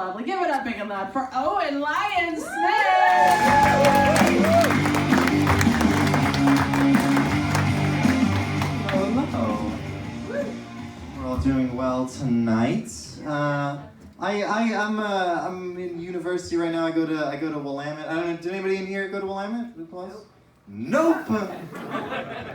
lovely. Give it up big and loud for Owen Lyon-Smith. Hello. We're all doing well tonight. I'm in university right now. I go to Willamette. I don't know. Did anybody in here go to Willamette? Nope.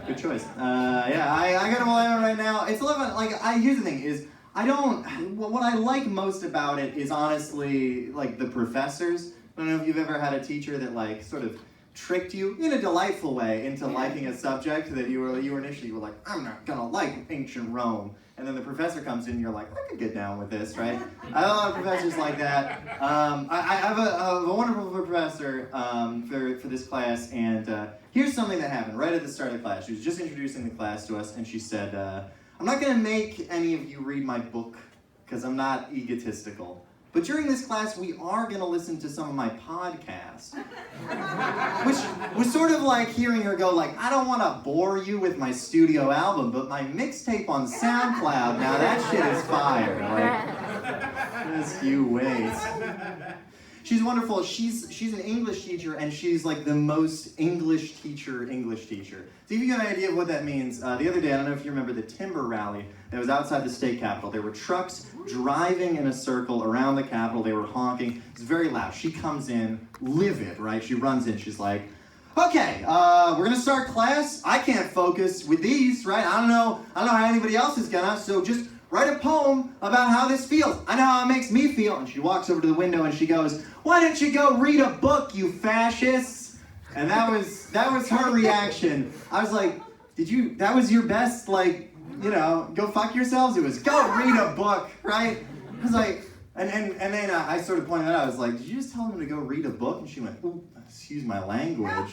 Good choice. I go to Willamette right now. It's 11. Here's the thing: is what I like most about it is honestly like the professors. I don't know if you've ever had a teacher that sort of tricked you in a delightful way into liking a subject that you initially were like, I'm not gonna like ancient Rome. And then the professor comes in and you're like, I could get down with this, right? I have a lot of professors like that. I have a wonderful professor for this class, and here's something that happened right at the start of the class. She was just introducing the class to us, and she said, I'm not gonna make any of you read my book, because I'm not egotistical. But during this class, we are going to listen to some of my podcast. Which was sort of like hearing her go I don't want to bore you with my studio album, but my mixtape on SoundCloud, now that shit is fire. Just you wait. She's wonderful. She's an English teacher, and she's the most English teacher. To give you an idea of what that means, the other day, I don't know if you remember the timber rally that was outside the state capitol. There were trucks driving in a circle around the capitol. They were honking. It was very loud. She comes in, livid, right? She runs in. She's like, okay, we're going to start class. I can't focus with these, right? I don't know how anybody else is gonna, so just write a poem about how this feels. I know how it makes me feel. And she walks over to the window and she goes, why don't you go read a book, you fascists? And that was her reaction. I was like, that was your best, go fuck yourselves? It was, go read a book, right? I was like, and then I sort of pointed that out. I was like, did you just tell him to go read a book? And she went, ooh, excuse my language.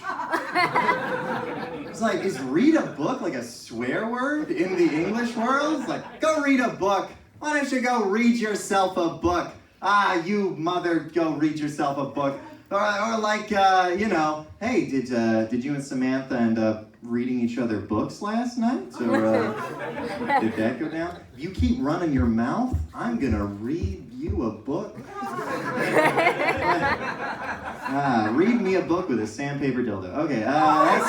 It's like, is read a book a swear word in the English world? It's like, go read a book. Why don't you go read yourself a book? You mother, go read yourself a book. Or hey, did you and Samantha end up reading each other books last night? Or did that go down? You keep running your mouth, I'm gonna read you a book. Read me a book with a sandpaper dildo. Okay, that's...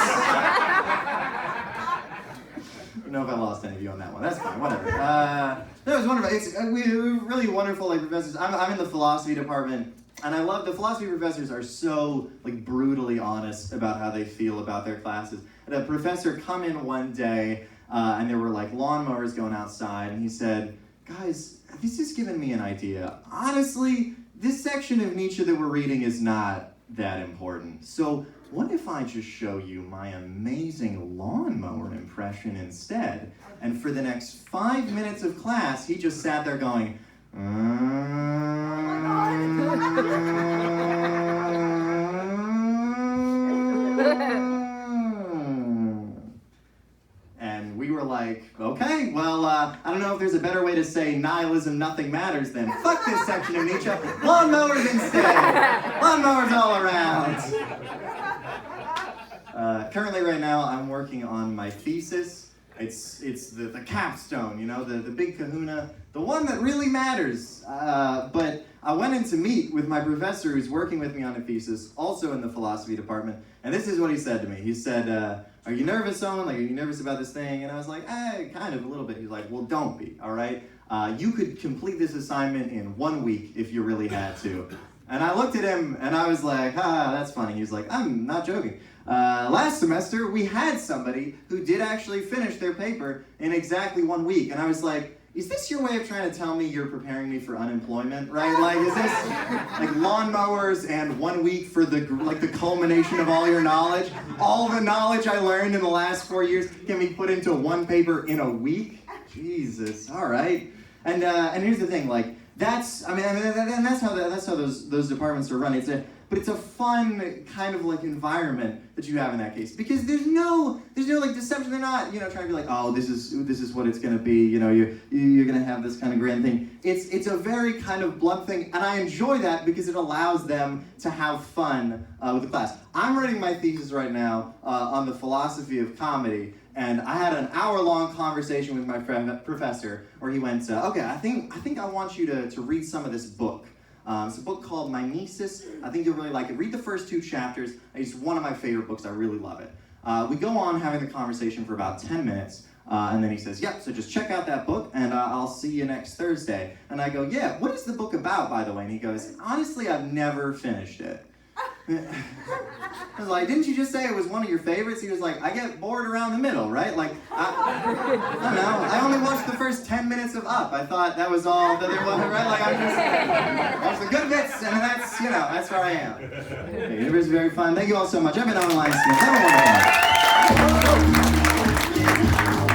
I don't know if I lost any of you on that one. That's fine, whatever. That was wonderful. We're really wonderful professors. I'm in the philosophy department. And I love the philosophy professors are so brutally honest about how they feel about their classes. And a professor come in one day and there were lawnmowers going outside, and he said, guys, this has given me an idea. Honestly, this section of Nietzsche that we're reading is not that important. So what if I just show you my amazing lawnmower impression instead? And for the next 5 minutes of class, he just sat there going, and we were like, okay, well, I don't know if there's a better way to say nihilism, nothing matters then. Fuck this section of Nietzsche. Lawnmowers instead. Lawnmowers all around. Currently right now, I'm working on my thesis. It's the capstone, the big kahuna, the one that really matters. But I went in to meet with my professor who's working with me on a thesis, also in the philosophy department, and this is what he said to me. He said, are you nervous, Owen? Are you nervous about this thing? And I was like, kind of, a little bit. He's like, well, don't be, all right? You could complete this assignment in 1 week if you really had to. And I looked at him, and I was like, that's funny. He was like, I'm not joking. Last semester, we had somebody who did actually finish their paper in exactly 1 week. And I was like, is this your way of trying to tell me you're preparing me for unemployment, right? Is this lawnmowers and 1 week for the culmination of all your knowledge? All the knowledge I learned in the last 4 years can be put into one paper in a week? Jesus, all right. And here's the thing, that's how those departments are run. But it's a fun kind of environment that you have in that case, because there's no deception. They're not trying to be this is what it's going to be. You're going to have this kind of grand thing. It's a very kind of blunt thing, and I enjoy that because it allows them to have fun with the class. I'm writing my thesis right now on the philosophy of comedy. And I had an hour-long conversation with my professor where he went, okay, I think I want you to read some of this book. It's a book called Mimesis. I think you'll really like it. Read the first 2 chapters. It's one of my favorite books. I really love it. We go on having the conversation for about 10 minutes, and then he says, yep, so just check out that book, and I'll see you next Thursday. And I go, yeah, what is the book about, by the way? And he goes, honestly, I've never finished it. I was like, didn't you just say it was one of your favorites? He was like, I get bored around the middle, right? Like, I don't know, I only watched the first 10 minutes of Up. I thought that was all that there was, right? Like, I just watched the good bits, and that's, that's where I am. Okay, it was very fun. Thank you all so much. I've been Owen, Lyon-Smith. Have a wonderful night.